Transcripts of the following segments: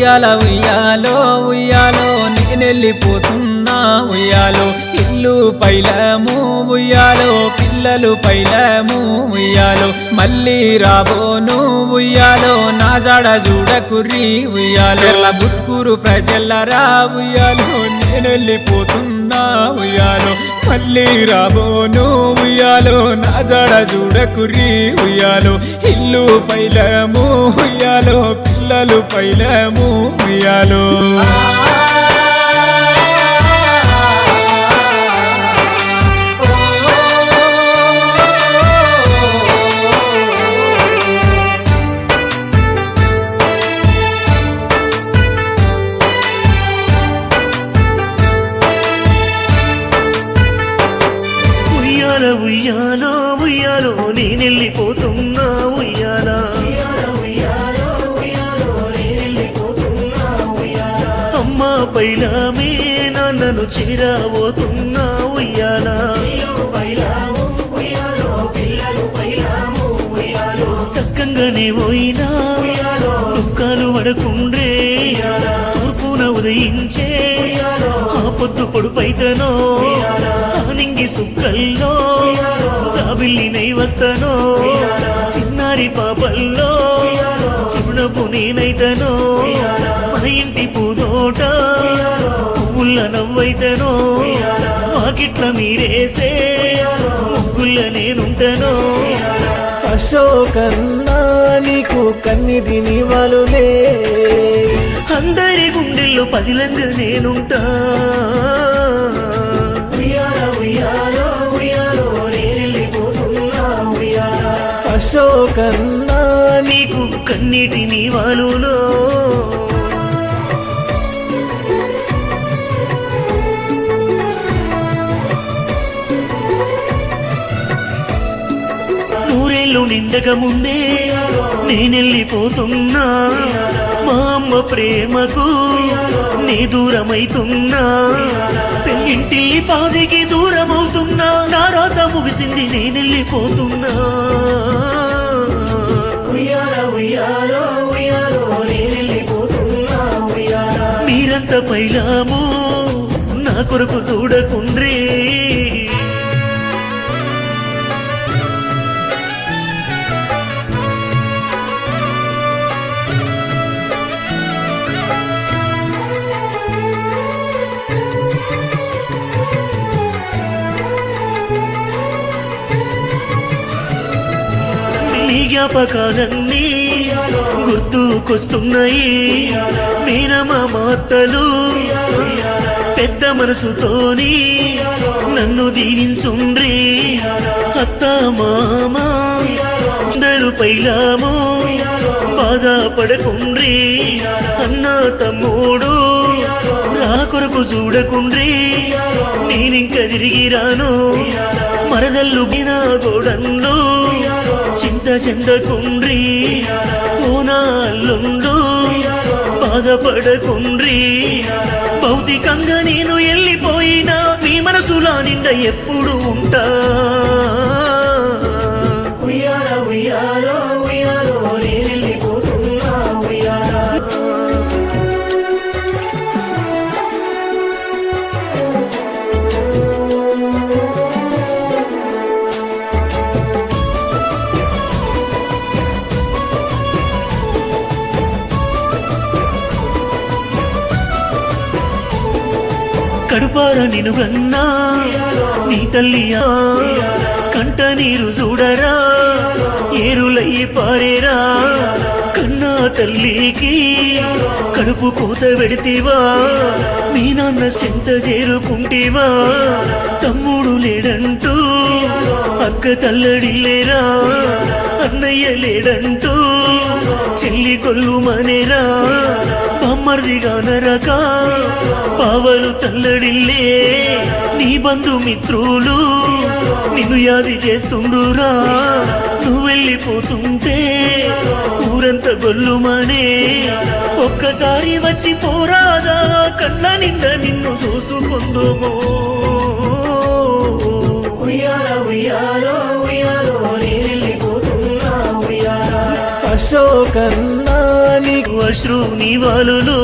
ఉయ్యాల ఉయ్యాలో ఉయ్యాలో నేనెళ్ళిపోతున్నా ఉయ్యాలో ఇల్లు పైలము ఉయ్యాలో పిల్లలు పైలము ఉయ్యాలో మళ్ళీ రాబోను ఉయ్యాలో నా జాడ చూడకుర్రి ఉయ్యాలో బుత్కూరు ప్రజల్లరా ఉయ్యాలో నేనెళ్ళిపోతున్నా ఉయ్యాలో మళ్ళీ రాబోను ఉయ్యాలో నా జాడ చూడకుర్రి ఉయ్యాలో ఇల్లు పైలము ఉయ్యాలో పిల్లలు పైలము ఉయ్యాలో ఉయ్యాలో ఉయ్యాలో నేనెళ్ళిపోతున్నా ఉయ్యాలా అమ్మా పైలామే నాన్నను చేరాబోతున్నా ఉయ్యాలా సక్కంగానే పోయినా దుఃఖాలు పడకుండ్రే తూర్పున ఉదయించే ఆ పొద్దు పొడుపైతనో ఆనింగి సుక్కల్లో జాబిల్లినై వస్తనో చిన్నారి పాపల్లో చిరునవ్వు నేనైతనో మన ఇంటి పూదోట పువ్వుల్ల నవ్వైతనో వాకిట్ల మీరేసే ముగ్గుల్ల నేనుంటనో అశోకన్నా నీకు కన్నిటిని వలులే అందరి గుండెల్లో పదిలంగా నేనుంటా అశోకన్నా నీకు కన్నిటిని వాలులో నూరేళ్ళు నిండక ముందే నేనెళ్ళిపోతున్నా మా అమ్మ ప్రేమకు నీ దూరమైతున్నా పెళ్ళింటి పాదికి దూరమవుతున్నా నా రాత ముగిసింది నేనెళ్ళిపోతున్నా మీరంతా పైలాము నా కొరకు చూడకుండ్రే జ్ఞాపకాలన్నీ గుర్తుకొస్తున్నాయి మీనమా మాతలు పెద్ద మనసుతోని నన్ను దీవించుండ్రి అత్త మామ అందరూ పైలాము బాధపడకుండ్రి అన్న తమ్ముడు నా కొరకు చూడకుండ్రి నేనింక తిరిగి రాను మరదల్లు బిన గోడన్లు చింత చెందకుండ్రి ఓనాళ్ళుండు బాధపడకుండ్రి భౌతికంగా నేను వెళ్ళిపోయినా మీ మనసులా నిండా ఎప్పుడు ఉంటా కడుపార నినుగన్నా నీ తల్లియా కంట నీరు చూడరా ఏరులయ్యి పారేరా కన్నా తల్లికి కడుపు కోత పెడితేవా మీ నాన్న చింత చేరుకుంటేవా తమ్ముడు లేడంటూ అక్క తల్లడిల్లేరా అన్నయ్య లేడంటూ చెల్లి కొల్లు మనేరా బామ్మర్దిగా నరక పావలు తల్లడిల్లే నీ బంధుమిత్రులు నిన్ను యాది చేస్తుండ్రురా నువ్వు వెళ్ళిపోతుంటే ఊరంతా గొల్లుమనే ఒక్కసారి వచ్చి పోరాదా కళ్ళ నిండా నిన్ను చూసుకుందుమో అశోకన్నా నీకు అశ్రు నివాళులు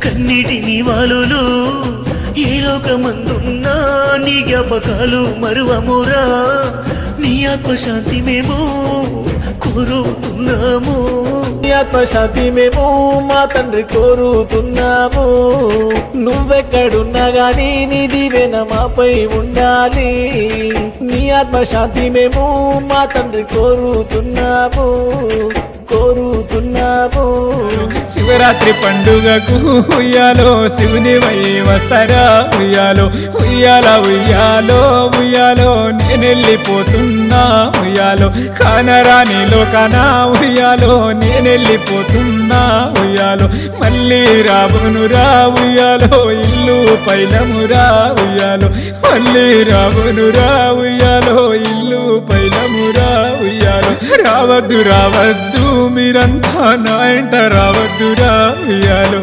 కన్నీటి నివాళులు ఏ లోకమందున్నా నీ జ్ఞాపకాలు మరువమురా నీ ఆత్మశాంతి మేము కోరుతున్నాము నీ ఆత్మశాంతి మేము మా తండ్రి కోరుతున్నాము నువ్వెక్కడున్నా గాని నీ దీవెన మాపై ఉండాలి నీ ఆత్మశాంతి మేము మా తండ్రి కోరుతున్నాము శివరాత్రి పండుగకు ఉయ్యాలో శివుని వై వస్తారా ఉయ్యాలో ఉయ్యాల ఉయ్యాలో ఉయ్యాలో నేనెళ్ళిపోతున్నా ఉయ్యాలో కానరాని లోకానా ఉయ్యాలో నేనెళ్ళిపోతున్నా ఉయ్యాలో మళ్ళీ రాబోనురా ఉయ్యాలో ఇల్లు పైలమురా ఉయ్యాలో మళ్ళీ రాబోనురా ఉయ్యాలో ఇల్లు పైలమురా ఉయ్యాలో రావద్దు రావద్దు మీరంతా నా ఎంట రావద్దురా ఉయ్యాలో